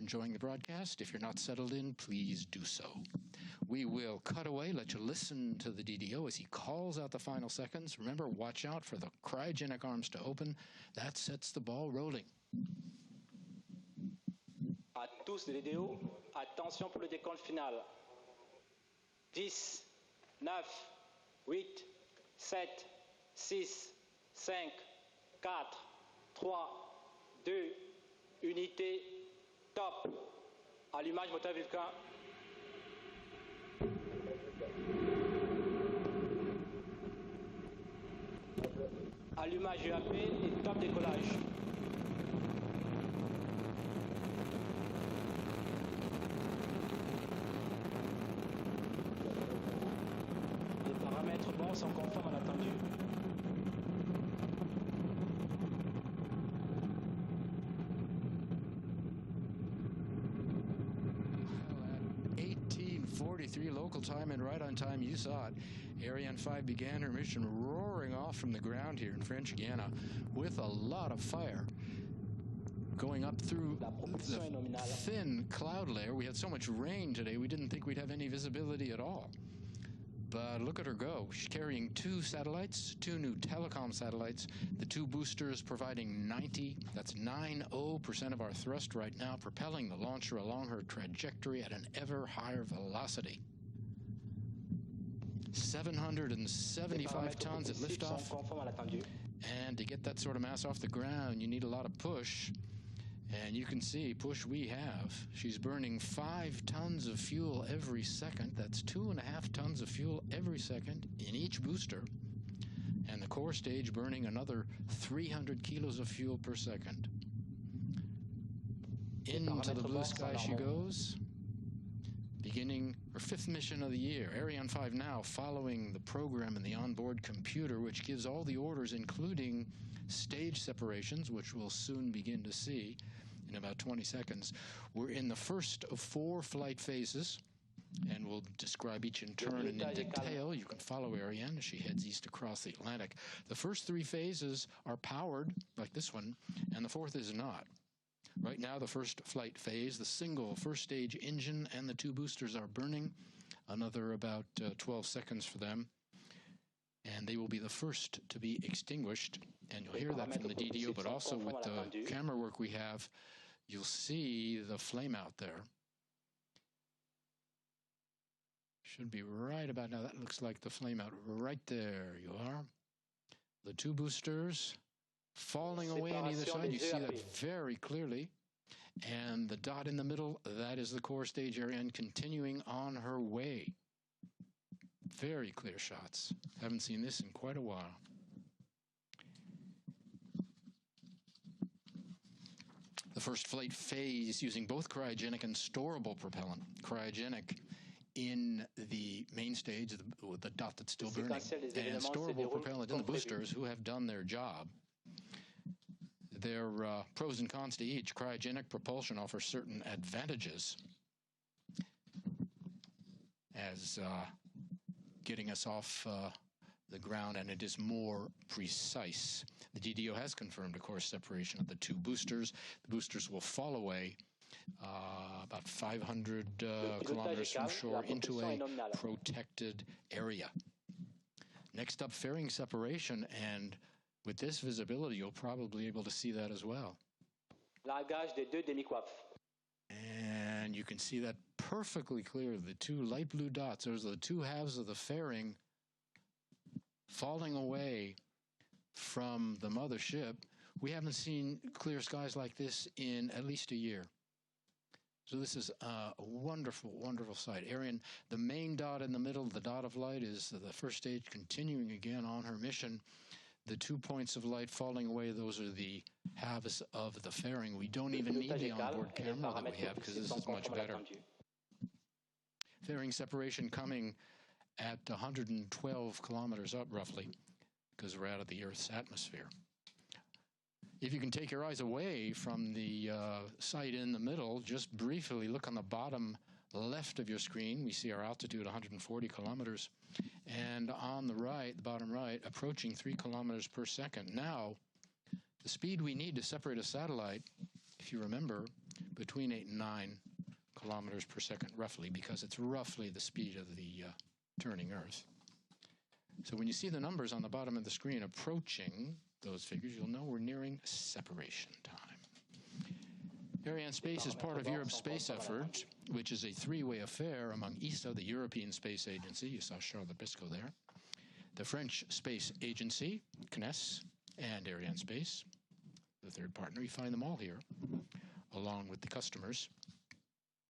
enjoying the broadcast. If you're not settled in, please do so. We will cut away, let you listen to the DDO as he calls out the final seconds. Remember, watch out for the cryogenic arms to open. That sets the ball rolling. À tous les DDO, attention pour le décompte final. 10, 9, 8, 7, 6, 5, 4, 3, 2, unité, top. Allumage moteur Vulcain. Allumage UAP et top décollage. Les paramètres bons sont conformes à l'attendu. Local time and right on time, you saw it. Ariane 5 began her mission roaring off from the ground here in French Guiana with a lot of fire going up through the thin cloud layer. We had so much rain today, we didn't think we'd have any visibility at all. But look at her go. She's carrying 2 satellites, 2 new telecom satellites, the 2 boosters providing 90% of our thrust right now, propelling the launcher along her trajectory at an ever higher velocity. 775 tons at liftoff. And to get that sort of mass off the ground, you need a lot of push. And you can see, push we have. She's burning 5 tons of fuel every second. That's 2.5 tons of fuel every second in each booster. And the core stage burning another 300 kilos of fuel per second. Into the blue sky she goes. Beginning her 5th mission of the year. Ariane 5 now following the program in the onboard computer, which gives all the orders, including stage separations, which we'll soon begin to see in about 20 seconds. We're in the first of 4 flight phases, and we'll describe each in turn and in detail. You can follow Ariane as she heads east across the Atlantic. The first 3 phases are powered, like this one, and the 4th is not. Right now, the first flight phase, the single first stage engine and the 2 boosters are burning. Another about 12 seconds for them. And they will be the first to be extinguished. And you'll hear that from the DDO, but also with the camera work we have, you'll see the flame out there. Should be right about now. That looks like the flame out right there. You are. The 2 boosters falling away on either side. You see that very clearly. And the dot in the middle, that is the core stage Ariane continuing on her way. Very clear shots. Haven't seen this in quite a while. The first flight phase using both cryogenic and storable propellant. Cryogenic in the main stage, the dot that's still burning, and storable propellant in the boosters who have done their job. There are pros and cons to each. Cryogenic propulsion offers certain advantages as getting us off the ground, and it is more precise. The DDO has confirmed, of course, separation of the 2 boosters. The boosters will fall away about 500 kilometers from shore into a protected area. Next up, fairing separation, and with this visibility, you'll probably be able to see that as well. And you can see that perfectly clear. The 2 light blue dots, those are the 2 halves of the fairing falling away from the mothership. We haven't seen clear skies like this in at least a year. So this is a wonderful, wonderful sight. Ariane, the main dot in the middle, the dot of light, is the first stage continuing again on her mission. The 2 points of light falling away, those are the halves of the fairing. We don't even need the onboard camera that we have because this is much better. Fairing separation coming at 112 kilometers up, roughly, because we're out of the Earth's atmosphere. If you can take your eyes away from the sight in the middle, just briefly look on the bottom left of your screen. We see our altitude 140 kilometers. And on the right, the bottom right, approaching 3 kilometers per second. Now, the speed we need to separate a satellite, if you remember, between 8 and 9 kilometers per second, roughly, because it's roughly the speed of the turning Earth. So when you see the numbers on the bottom of the screen approaching those figures, you'll know we're nearing separation time. Arianespace is part of Europe's space effort, which is a three-way affair among ESA, the European Space Agency, you saw Charles Biscoe there, the French Space Agency, CNES, and Arianespace, the third partner. You find them all here, along with the customers.